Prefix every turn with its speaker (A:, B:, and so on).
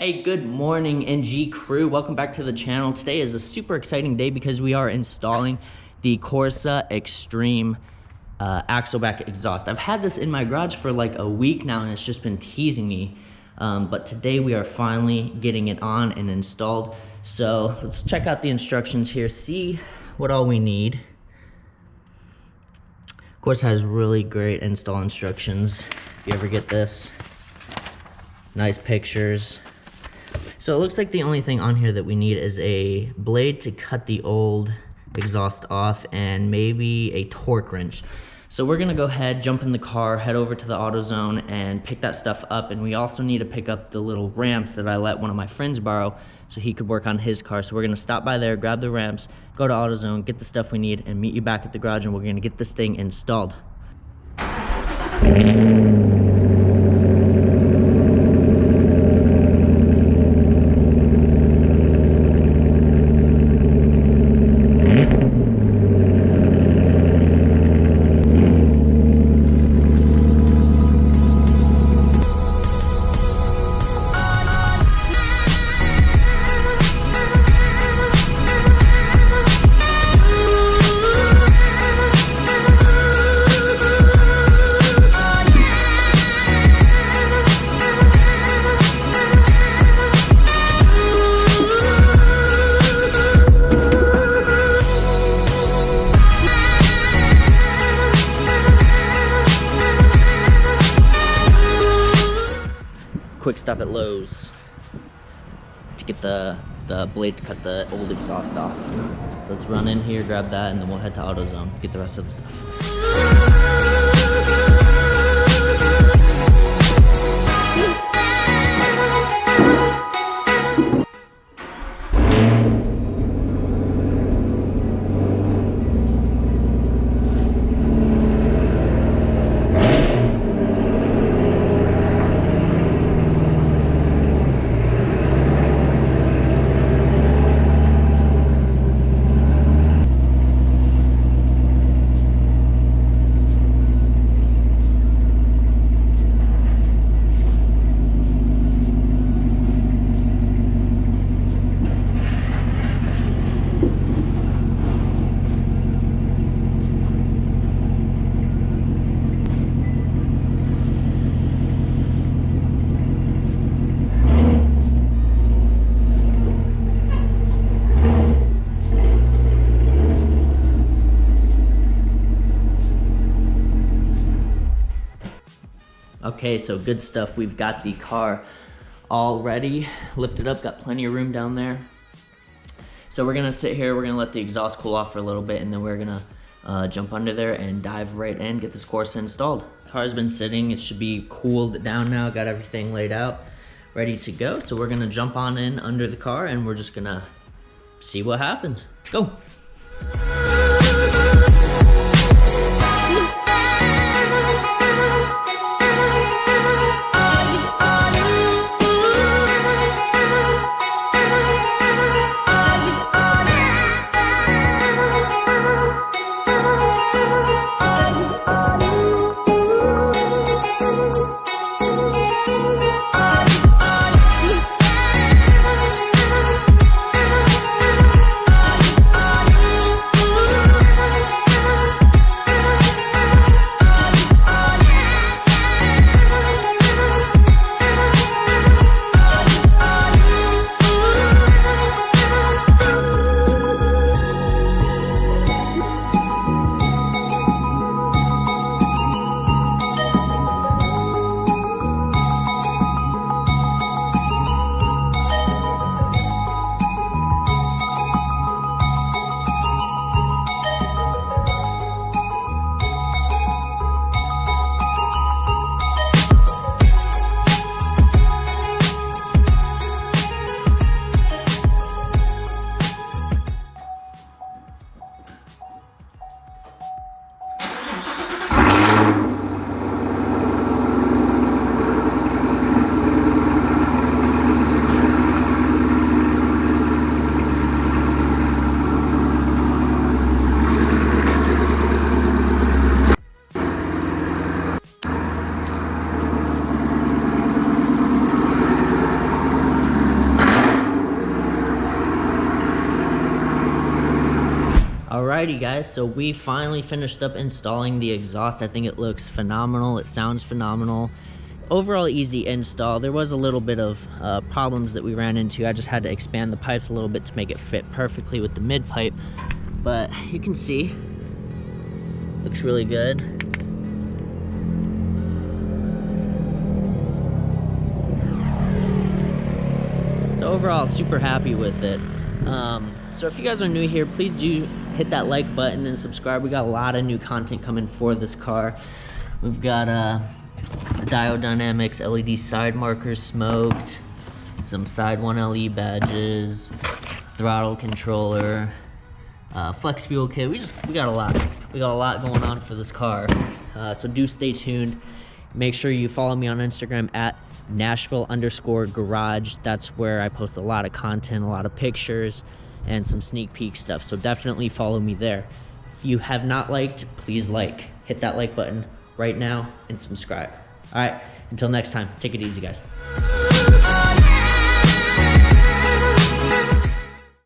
A: Hey, good morning, NG crew. Welcome back to the channel. Today is a super exciting day because we are installing the Corsa Xtreme Axleback exhaust. I've had this in my garage for like a week now and it's just been teasing me. But today we are finally getting it on and installed. So let's check out the instructions here, see what all we need. Corsa has really great install instructions. If you ever get this, nice pictures. So it looks like the only thing on here that we need is a blade to cut the old exhaust off and maybe a torque wrench. So we're gonna go ahead, jump in the car, head over to the AutoZone and pick that stuff up. And we also need to pick up the little ramps that I let one of my friends borrow so he could work on his car. So we're gonna stop by there, grab the ramps, go to AutoZone, get the stuff we need, and meet you back at the garage, and we're gonna get this thing installed. Quick stop at Lowe's to get the blade to cut the old exhaust off. So let's run in here, grab that, and then we'll head to AutoZone, get the rest of the stuff. Okay, so good stuff. We've got the car all ready, lifted up, got plenty of room down there. So we're gonna sit here, we're gonna let the exhaust cool off for a little bit, and then we're gonna jump under there and dive right in, get this Corsa installed. Car's been sitting, it should be cooled down now, got everything laid out, ready to go. So we're gonna jump on in under the car and we're just gonna see what happens. Let's go. Alrighty guys, so we finally finished up installing the exhaust. I think it looks phenomenal, it sounds phenomenal. Overall easy install. There was a little bit of problems that we ran into. I just had to expand the pipes a little bit to make it fit perfectly with the mid pipe, but you can see, looks really good. So overall, super happy with it. So if you guys are new here, please do hit that like button and subscribe. We got a lot of new content coming for this car. We've got Diodynamics LED side markers smoked, some side 1LE badges, throttle controller, flex fuel kit. We got a lot. We got a lot going on for this car. So do stay tuned. Make sure you follow me on Instagram at Nashville_garage. That's where I post a lot of content, a lot of pictures, and some sneak peek stuff. So definitely follow me there. If you have not liked, please like. Hit that like button right now and subscribe. All right, until next time, take it easy, guys.